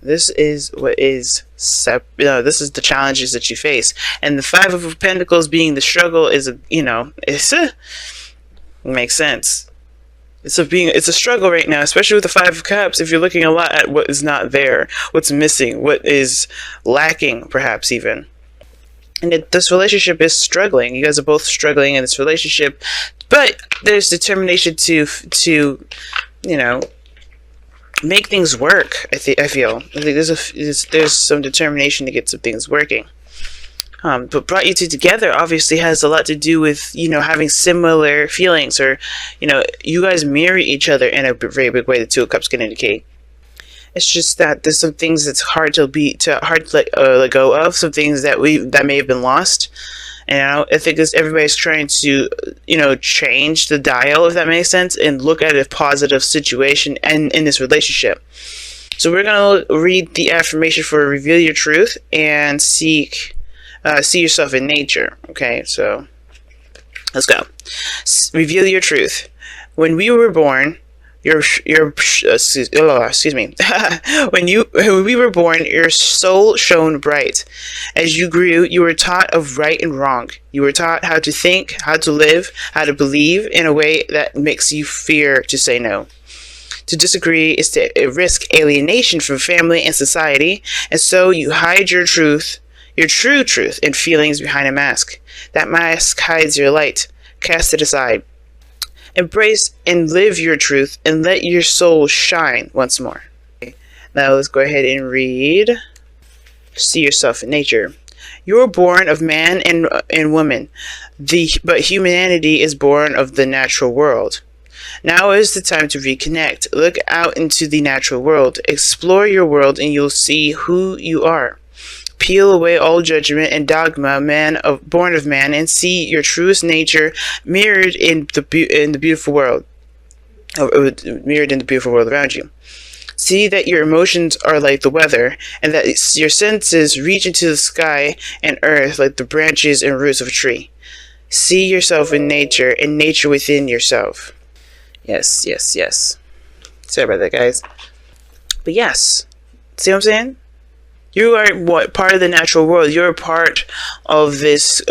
This is what is this is the challenges that you face. And the Five of Pentacles being the struggle is it makes sense. It's a struggle right now, especially with the Five of Cups. If you're looking a lot at what is not there, what's missing, what is lacking, perhaps even. And this relationship is struggling. You guys are both struggling in this relationship, but there's determination to make things work. I feel there's some determination to get some things working. But brought you two together obviously has a lot to do with, having similar feelings, or, you guys mirror each other in a very big way. The Two of Cups can indicate. It's just that there's some things that's hard to let go of, some things that may have been lost. And I think everybody's trying to, change the dial, if that makes sense, and look at a positive situation and in this relationship. So we're going to read the affirmation for Reveal Your Truth and see yourself in nature. Okay, so let's go. Reveal your truth. When we were born, excuse me. When we were born, your soul shone bright. As you grew, you were taught of right and wrong. You were taught how to think, how to live, how to believe in a way that makes you fear to say no. To disagree is to risk alienation from family and society, and so you hide your truth, your true truth, and feelings behind a mask. That mask hides your light. Cast it aside. Embrace and live your truth, and let your soul shine once more. Okay. Now let's go ahead and read. See yourself in nature. You are born of man and woman, but humanity is born of the natural world. Now is the time to reconnect. Look out into the natural world. Explore your world, and you'll see who you are. Peel away all judgment and dogma, born of man, and see your truest nature mirrored in the beautiful world, mirrored in the beautiful world around you. See that your emotions are like the weather, and that your senses reach into the sky and earth like the branches and roots of a tree. See yourself in nature, and nature within yourself. Yes, yes, yes. Sorry about that, guys. But yes, see what I'm saying? You are part of the natural world. You're a part of this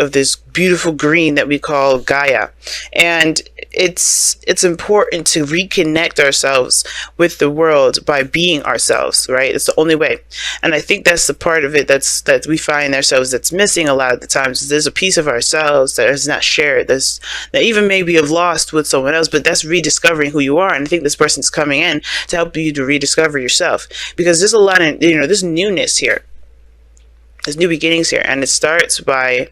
beautiful green that we call Gaia, and it's important to reconnect ourselves with the world by being ourselves. Right? It's the only way, and I think that's the part of it that we find ourselves that's missing a lot of the times. There's a piece of ourselves that is not shared. That even maybe have lost with someone else, but that's rediscovering who you are. And I think this person's coming in to help you to rediscover yourself, because there's a lot of there's newness here. There's new beginnings here, and it starts by,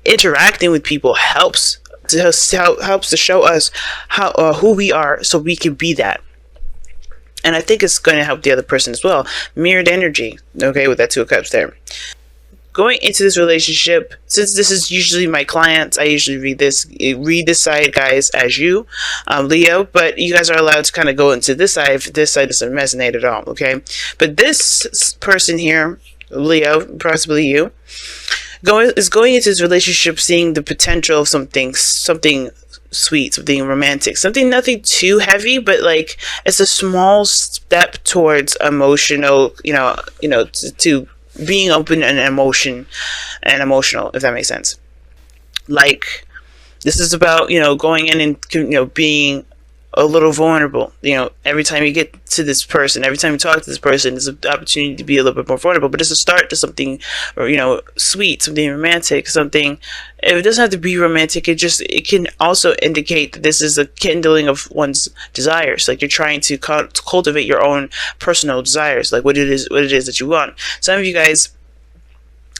interacting with people helps to show us who we are, so we can be that. And I think it's going to help the other person as well. Mirrored energy, okay, with that Two of Cups there. Going into this relationship, since this is usually my clients, I usually read this side, guys, as you, Leo, but you guys are allowed to kind of go into this side if this side doesn't resonate at all, okay? But this person here, Leo, possibly you, is going into this relationship seeing the potential of something sweet, something romantic, nothing too heavy, but like it's a small step towards emotional, to being open and emotional, if that makes sense. Like, this is about, going in and, being a little vulnerable. Every time you get to this person, every time you talk to this person, there's an opportunity to be a little bit more vulnerable. But it's a start to something, sweet, something romantic, something. It doesn't have to be romantic. It can also indicate that this is a kindling of one's desires. Like, you're trying to cultivate your own personal desires, like what it is that you want. Some of you guys,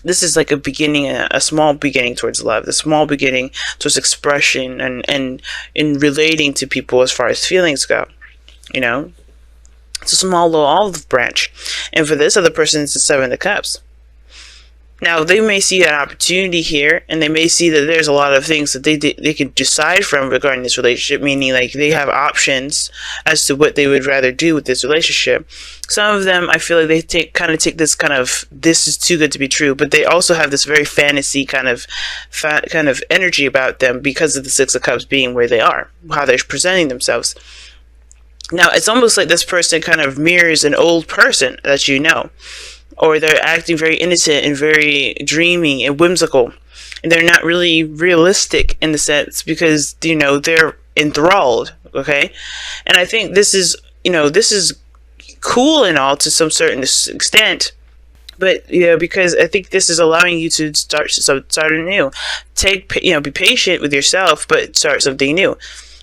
this is like a beginning, a small beginning towards love, the small beginning towards expression and in relating to people as far as feelings go. It's a small little olive branch. And for this other person, it's the Seven of Cups. Now, they may see an opportunity here, and they may see that there's a lot of things that they can decide from regarding this relationship, meaning like they have options as to what they would rather do with this relationship. Some of them, I feel like they take this kind of, this is too good to be true, but they also have this very fantasy kind of energy about them because of the Six of Cups being where they are, how they're presenting themselves. Now, it's almost like this person kind of mirrors an old person that you know, or they're acting very innocent and very dreamy and whimsical, and they're not really realistic in the sense because, you know, they're enthralled, okay? And I think this is, you know, this is cool and all to some certain extent, but, you know, because I think this is allowing you to start anew. Be patient with yourself, but start something new.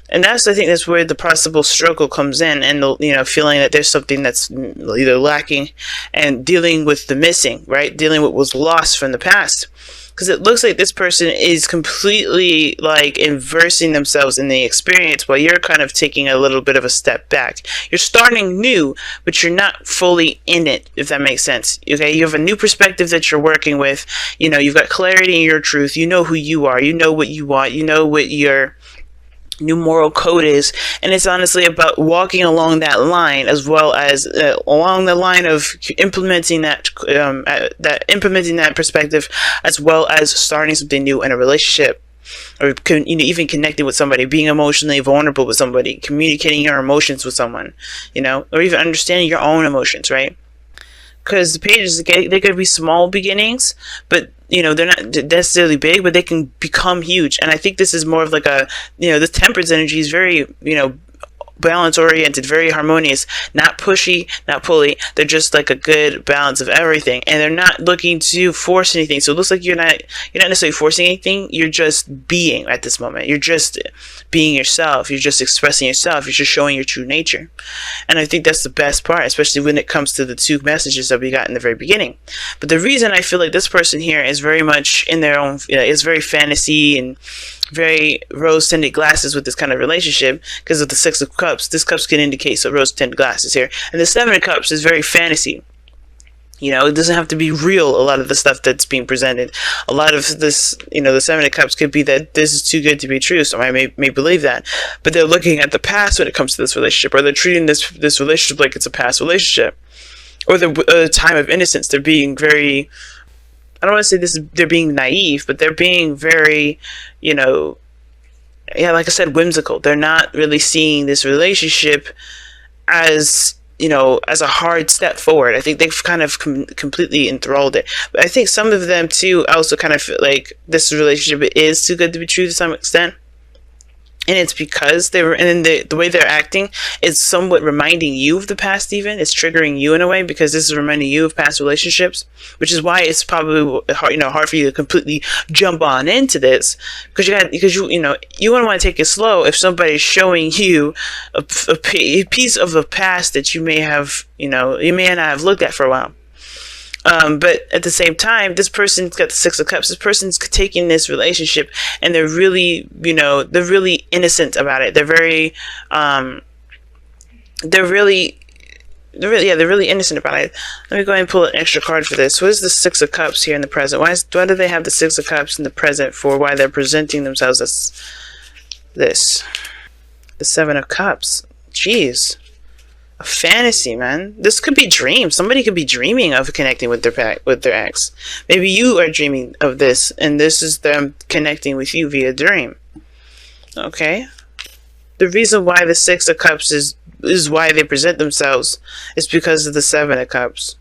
And I think that's where the possible struggle comes in, and the, you know, feeling that there's something that's either lacking, and dealing with the missing, right? Dealing with what was lost from the past. Because it looks like this person is completely like immersing themselves in the experience while you're kind of taking a little bit of a step back. You're starting new, but you're not fully in it, if that makes sense. Okay, you have a new perspective that you're working with. You know, you've got clarity in your truth. You know who you are. You know what you want. You know what your new moral code is, and it's honestly about walking along that line, as well as along the line of implementing that perspective, as well as starting something new in a relationship, or even connecting with somebody, being emotionally vulnerable with somebody, communicating your emotions with someone, you know, or even understanding your own emotions, right? Because the pages, they could be small beginnings, but, you know, they're not necessarily big, but they can become huge. And I think this is more of like a, you know, this temperance energy is very, you know, balance oriented, very harmonious, not pushy, not pulley. They're just like a good balance of everything, and they're not looking to force anything. So it looks like you're not necessarily forcing anything. You're just being at this moment. You're just being yourself. You're just expressing yourself. You're just showing your true nature. And I think that's the best part, especially when it comes to the two messages that we got in the very beginning. But the reason I feel like this person here is very much in their own, is very fantasy and very rose-tinted glasses with this kind of relationship, because of the Six of Cups. This cups can indicate some rose-tinted glasses here, and the Seven of Cups is very fantasy. You know, it doesn't have to be real. A lot of the stuff that's being presented, a lot of this, you know, the Seven of Cups could be that this is too good to be true. So I may believe that, but they're looking at the past when it comes to this relationship, or they're treating this relationship like it's a past relationship, or the time of innocence. They're being very, I don't want to say they're being naive, but they're being very, you know, yeah, like I said, whimsical. They're not really seeing this relationship as, you know, as a hard step forward. I think they've kind of completely enthralled it. But I think some of them too also kind of feel like this relationship is too good to be true to some extent. And it's because the way they're acting is somewhat reminding you of the past. Even it's triggering you in a way, because this is reminding you of past relationships, which is why it's probably hard for you to completely jump on into this, because you want to take it slow. If somebody's showing you a piece of the past that you may not have looked at for a while. But at the same time, this person's got the Six of Cups. This person's taking this relationship, and they're really innocent about it. They're really innocent about it. Let me go ahead and pull an extra card for this. What is the Six of Cups here in the present? Why do they have the Six of Cups in the present for why they're presenting themselves as this? The Seven of Cups. Jeez. A fantasy, man. This could be dreams. Somebody could be dreaming of connecting with their ex. Maybe you are dreaming of this, and this is them connecting with you via dream. Okay. The reason why the Six of Cups is why they present themselves is because of the Seven of Cups.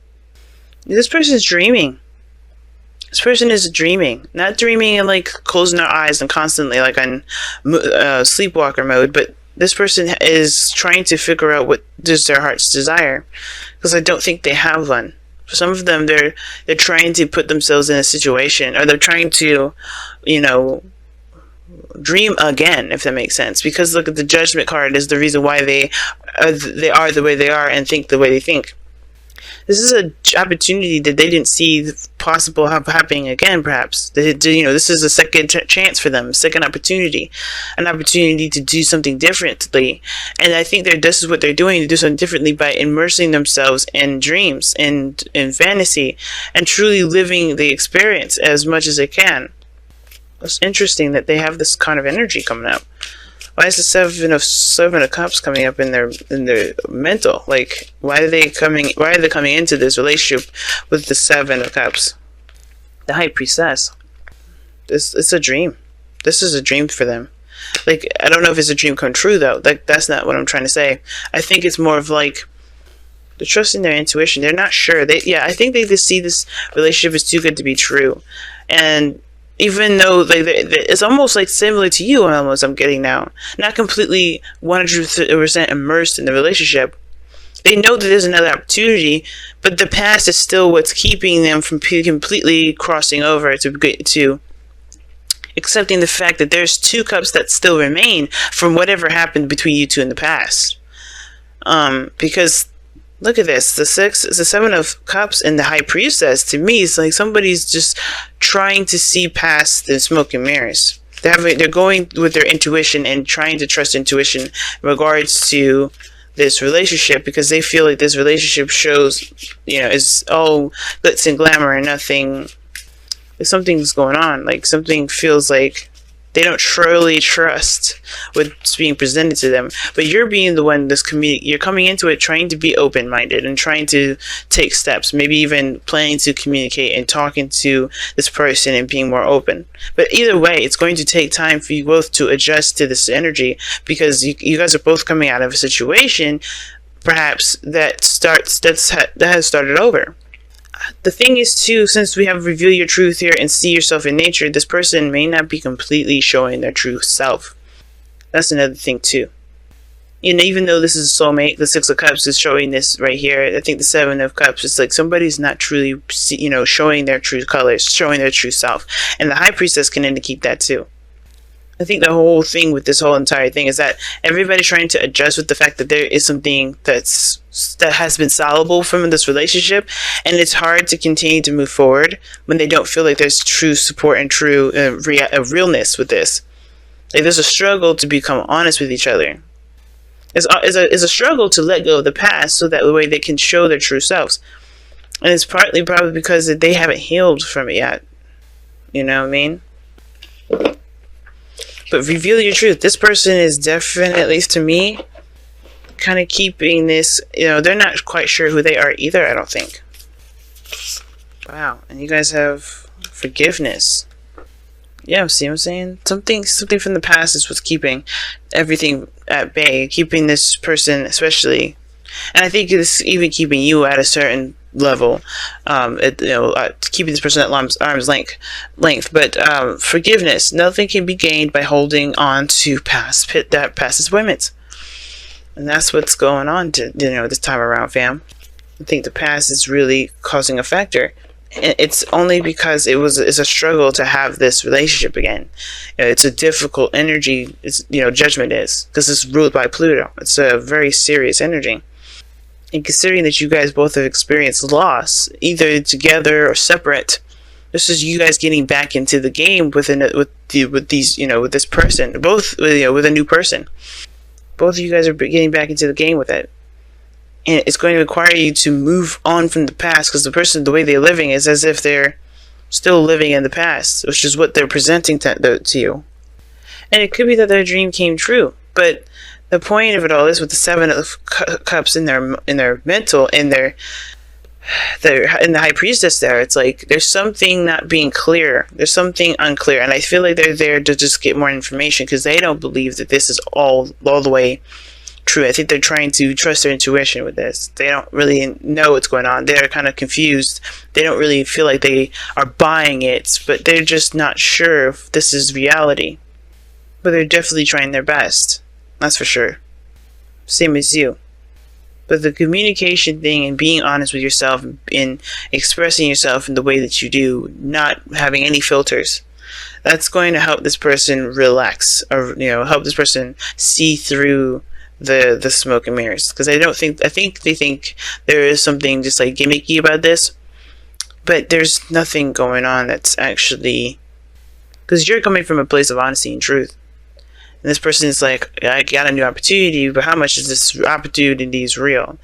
This person is dreaming. This person is dreaming. Not dreaming and like closing their eyes and constantly like on sleepwalker mode, but this person is trying to figure out what is their heart's desire, because I don't think they have one. For some of them, they're trying to put themselves in a situation, or they're trying to, you know, dream again, if that makes sense. Because look at the Judgment card is the reason why they are the way they are and think the way they think. This is an opportunity that they didn't see possible happening again, perhaps. This is a second chance for them, a second opportunity, an opportunity to do something differently. And I think this is what they're doing, to do something differently by immersing themselves in dreams and in fantasy and truly living the experience as much as they can. It's interesting that they have this kind of energy coming up. Why is the Seven of Cups coming up in their mental? Like, why are they coming into this relationship with the Seven of Cups? The High Priestess. It's a dream. This is a dream for them. like, I don't know if it's a dream come true though. Like, that's not what I'm trying to say. I think it's more of like they're trusting their intuition. They're not sure. I think they just see this relationship is too good to be true, and even though it's almost like similar to you, almost, I'm getting now, not completely 100% immersed in the relationship. They know that there's another opportunity, but the past is still what's keeping them from completely crossing over to accepting the fact that there's 2 cups that still remain from whatever happened between you two in the past. Because look at this, the 7 of cups and the high priestess, to me, is like somebody's just trying to see past the smoke and mirrors. They're going with their intuition and trying to trust intuition in regards to this relationship, because they feel like this relationship shows, is all glitz and glamour and nothing. Something's going on. Like, something feels like they don't truly trust what's being presented to them. But you're being the one you're coming into it trying to be open-minded and trying to take steps, maybe even planning to communicate and talking to this person and being more open. But either way, it's going to take time for you both to adjust to this energy, because you guys are both coming out of a situation perhaps that has started over. The thing is too, since we have reveal your truth here and see yourself in nature, this person may not be completely showing their true self. That's another thing too. Even though this is a soulmate, the 6 of Cups is showing this right here. I think the 7 of Cups is like somebody's not truly, showing their true colors, showing their true self. And the High Priestess can indicate that too. I think the whole thing with this whole entire thing is that everybody's trying to adjust with the fact that there is something that has been solvable from this relationship, and it's hard to continue to move forward when they don't feel like there's true support and true realness with this. Like, there's a struggle to become honest with each other. It's a struggle to let go of the past so that way they can show their true selves. And it's probably because they haven't healed from it yet. You know what I mean? But reveal your truth. This person is definitely, at least to me, kind of keeping this, they're not quite sure who they are either, I don't think. Wow. And you guys have forgiveness. Yeah, see what I'm saying? Something from the past is what's keeping everything at bay, keeping this person especially. And I think it's even keeping you at a certain level, keeping this person at arm's length. But forgiveness, nothing can be gained by holding on to past disappointments, and that's what's going on this time around, fam. I think the past is really causing a factor. It's only because it's a struggle to have this relationship again. It's a difficult energy. Judgment is, because it's ruled by Pluto. It's a very serious energy. And considering that you guys both have experienced loss, either together or separate, this is you guys getting back into the game with this person, both with a new person. Both of you guys are getting back into the game with it, and it's going to require you to move on from the past, because the way they're living is as if they're still living in the past, which is what they're presenting to you. And it could be that their dream came true, but the point of it all is with the 7 of Cups in their mental, in the High Priestess there, it's like there's something not being clear. There's something unclear, and I feel like they're there to just get more information, because they don't believe that this is all the way true. I think they're trying to trust their intuition with this. They don't really know what's going on. They're kind of confused. They don't really feel like they are buying it, but they're just not sure if this is reality. But they're definitely trying their best. That's for sure. Same as you. But the communication thing and being honest with yourself and expressing yourself in the way that you do, not having any filters, that's going to help this person relax, or help this person see through the smoke and mirrors. Because I think they think there is something just like gimmicky about this, but there's nothing going on that's actually, because you're coming from a place of honesty and truth. And this person is like, I got a new opportunity, but how much is this opportunity is real?